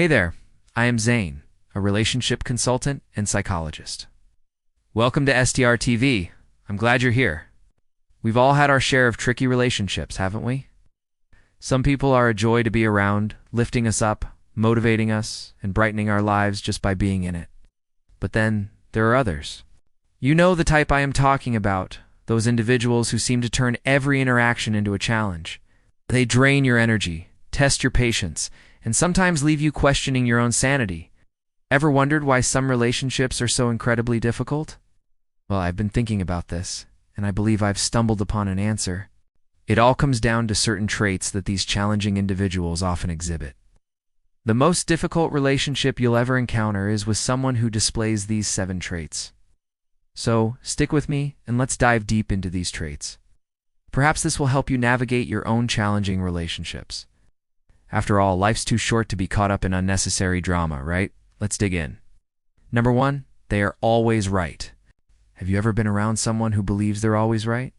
Hey there, I am Zane, a relationship consultant and psychologist. Welcome to STR TV. I'm glad you're here. We've all had our share of tricky relationships, haven't we? Some people are a joy to be around, lifting us up, motivating us, and brightening our lives just by being in it. But then, there are others. You know the type I am talking about, those individuals who seem to turn every interaction into a challenge. They drain your energy, test your patience, and sometimes leave you questioning your own sanity. Ever wondered why some relationships are so incredibly difficult? Well, I've been thinking about this, and I believe I've stumbled upon an answer. It all comes down to certain traits that these challenging individuals often exhibit. The most difficult relationship you'll ever encounter is with someone who displays these 7 traits. So, stick with me, and let's dive deep into these traits. Perhaps this will help you navigate your own challenging relationships. After all, life's too short to be caught up in unnecessary drama, right? Let's dig in. Number 1, they are always right. Have you ever been around someone who believes they're always right?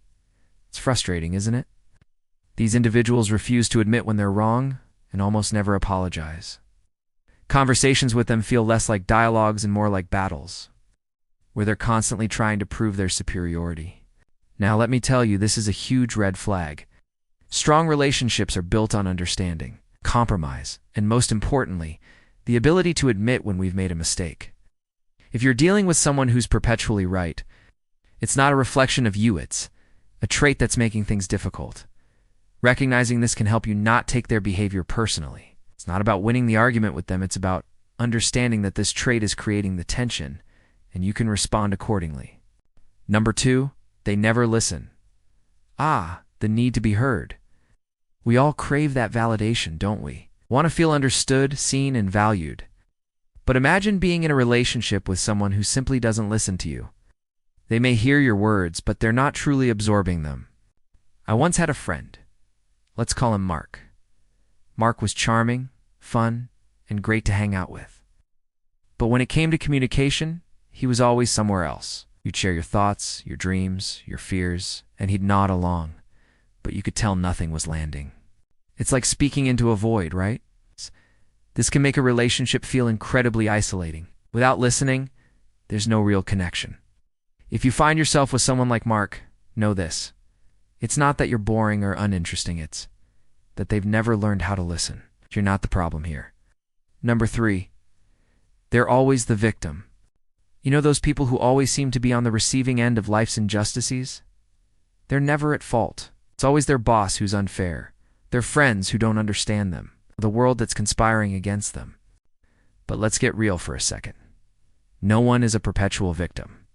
It's frustrating, isn't it? These individuals refuse to admit when they're wrong and almost never apologize. Conversations with them feel less like dialogues and more like battles, where they're constantly trying to prove their superiority. Now, let me tell you, this is a huge red flag. Strong relationships are built on understanding, compromise, and most importantly, the ability to admit when we've made a mistake. If you're dealing with someone who's perpetually right, it's not a reflection of you, it's a trait that's making things difficult. Recognizing this can help you not take their behavior personally. It's not about winning the argument with them, it's about understanding that this trait is creating the tension, and you can respond accordingly. Number 2, they never listen. The need to be heard. We all crave that validation, don't we? Want to feel understood, seen, and valued. But imagine being in a relationship with someone who simply doesn't listen to you. They may hear your words, but they're not truly absorbing them. I once had a friend. Let's call him Mark. Mark was charming, fun, and great to hang out with. But when it came to communication, he was always somewhere else. You'd share your thoughts, your dreams, your fears, and he'd nod along. But you could tell nothing was landing. It's like speaking into a void, right? This can make a relationship feel incredibly isolating. Without listening, there's no real connection. If you find yourself with someone like Mark, know this. It's not that you're boring or uninteresting, it's that they've never learned how to listen. You're not the problem here. Number 3, they're always the victim. You know those people who always seem to be on the receiving end of life's injustices? They're never at fault. It's always their boss who's unfair, their friends who don't understand them, the world that's conspiring against them. But let's get real for a second. No one is a perpetual victim.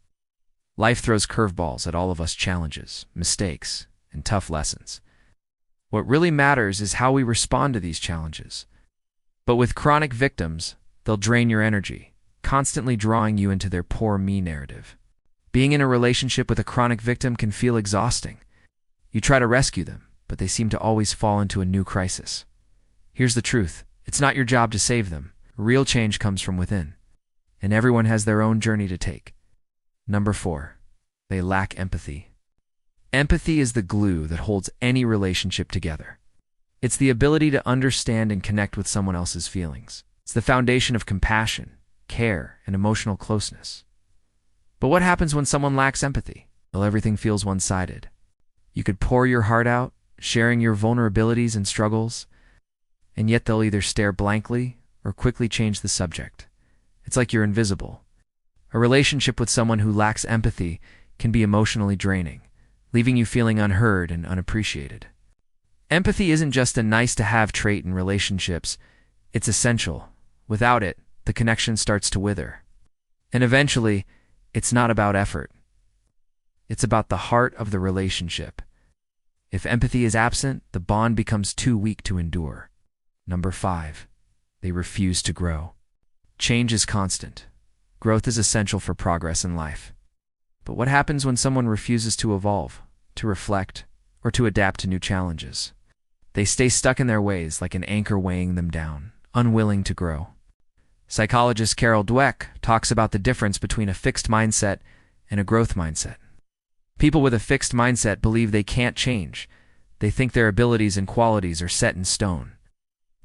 Life throws curveballs at all of us, challenges, mistakes, and tough lessons. What really matters is how we respond to these challenges. But with chronic victims, they'll drain your energy, constantly drawing you into their poor me narrative. Being in a relationship with a chronic victim can feel exhausting. You try to rescue them, but they seem to always fall into a new crisis. Here's the truth. It's not your job to save them. Real change comes from within. And everyone has their own journey to take. Number 4, they lack empathy. Empathy is the glue that holds any relationship together. It's the ability to understand and connect with someone else's feelings. It's the foundation of compassion, care, and emotional closeness. But what happens when someone lacks empathy? Well, everything feels one-sided. You could pour your heart out, sharing your vulnerabilities and struggles, and yet they'll either stare blankly or quickly change the subject. It's like you're invisible. A relationship with someone who lacks empathy can be emotionally draining, leaving you feeling unheard and unappreciated. Empathy isn't just a nice-to-have trait in relationships, it's essential. Without it, the connection starts to wither. And eventually, it's not about effort. It's about the heart of the relationship. If empathy is absent, the bond becomes too weak to endure. Number 5, they refuse to grow. Change is constant. Growth is essential for progress in life. But what happens when someone refuses to evolve, to reflect, or to adapt to new challenges? They stay stuck in their ways like an anchor weighing them down, unwilling to grow. Psychologist Carol Dweck talks about the difference between a fixed mindset and a growth mindset. People with a fixed mindset believe they can't change. They think their abilities and qualities are set in stone.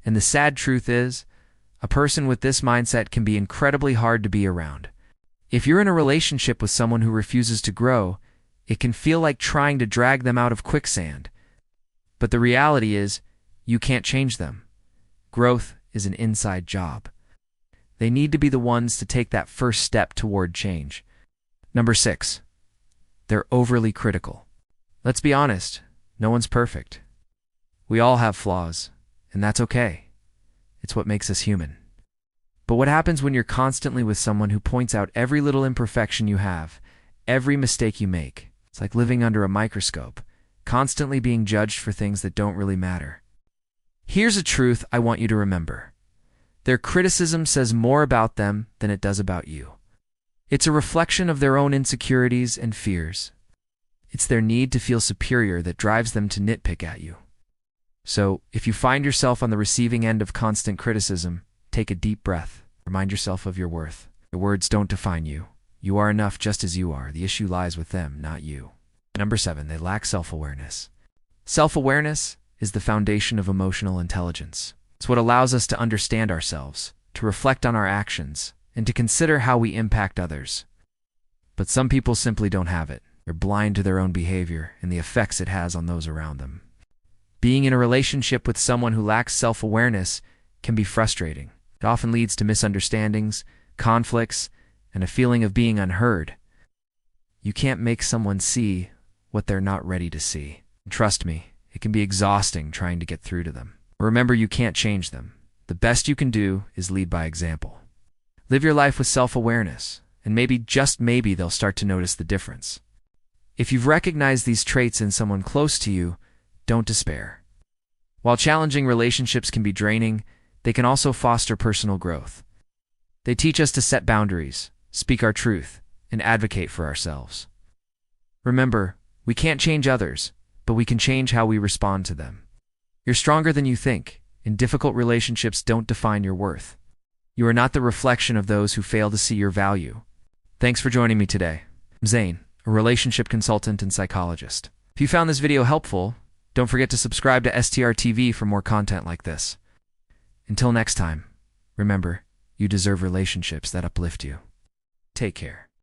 And the sad truth is, A person with this mindset can be incredibly hard to be around. If you're in a relationship with someone who refuses to grow, it can feel like trying to drag them out of quicksand. But the reality is, you can't change them. Growth is an inside job. They need to be the ones to take that first step toward change. Number 6. They're overly critical. Let's be honest, no one's perfect. We all have flaws, and that's okay. It's what makes us human. But what happens when you're constantly with someone who points out every little imperfection you have, every mistake you make? It's like living under a microscope, constantly being judged for things that don't really matter. Here's a truth I want you to remember. Their criticism says more about them than it does about you. It's a reflection of their own insecurities and fears. It's their need to feel superior that drives them to nitpick at you. So, if you find yourself on the receiving end of constant criticism, take a deep breath. Remind yourself of your worth. Your words don't define you. You are enough just as you are. The issue lies with them, not you. Number 7, they lack self-awareness. Self-awareness is the foundation of emotional intelligence. It's what allows us to understand ourselves, to reflect on our actions, and to consider how we impact others. But some people simply don't have it. They're blind to their own behavior and the effects it has on those around them. Being in a relationship with someone who lacks self-awareness can be frustrating. It often leads to misunderstandings, conflicts, and a feeling of being unheard. You can't make someone see what they're not ready to see. Trust me, it can be exhausting trying to get through to them. Remember, you can't change them. The best you can do is lead by example. Live your life with self-awareness, and maybe, just maybe, they'll start to notice the difference. If you've recognized these traits in someone close to you, don't despair. While challenging relationships can be draining, they can also foster personal growth. They teach us to set boundaries, speak our truth, and advocate for ourselves. Remember, we can't change others, but we can change how we respond to them. You're stronger than you think, and difficult relationships don't define your worth. You are not the reflection of those who fail to see your value. Thanks for joining me today. I'm Zane, a relationship consultant and psychologist. If you found this video helpful, don't forget to subscribe to STR TV for more content like this. Until next time, remember, you deserve relationships that uplift you. Take care.